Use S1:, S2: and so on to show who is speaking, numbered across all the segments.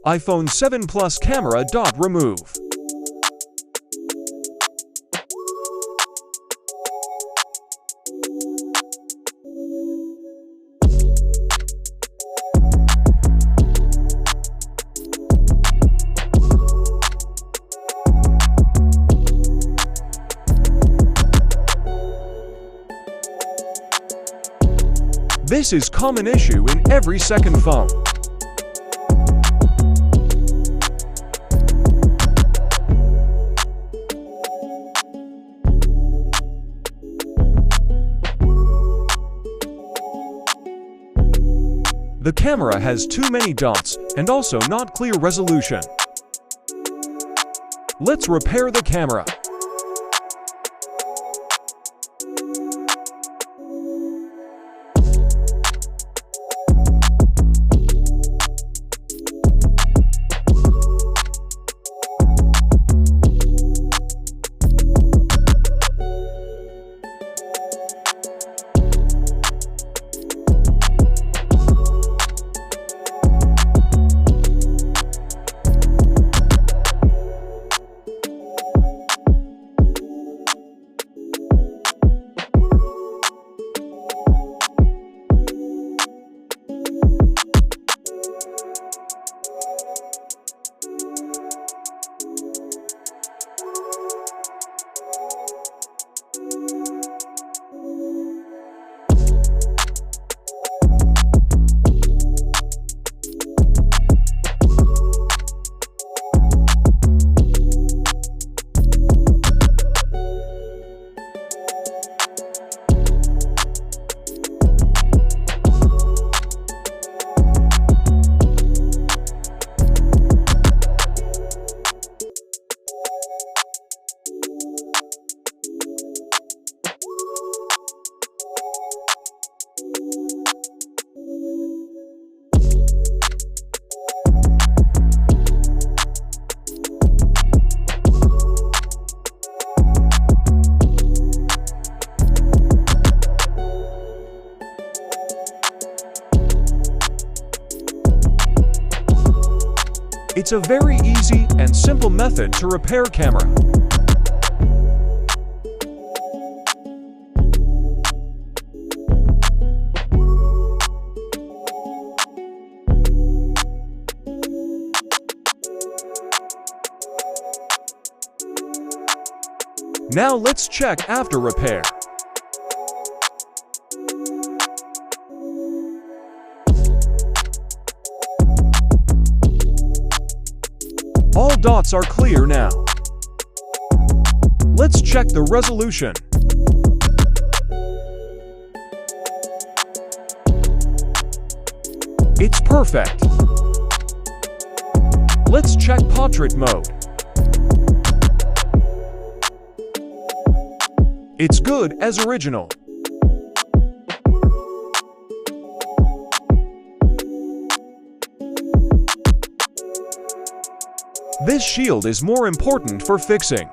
S1: iPhone 7 Plus camera. Remove. This is common issue in every second phone. The camera has too many dots and also not clear resolution. Let's repair the camera. It's a very easy and simple method to repair camera. Now let's check after repair. All dots are clear now. Let's check the resolution. It's perfect. Let's check portrait mode. It's good as original. This shield is more important for fixing.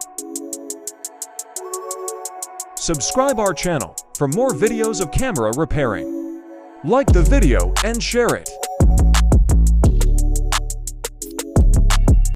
S1: Subscribe our channel for more videos of camera repairing. Like the video and share it.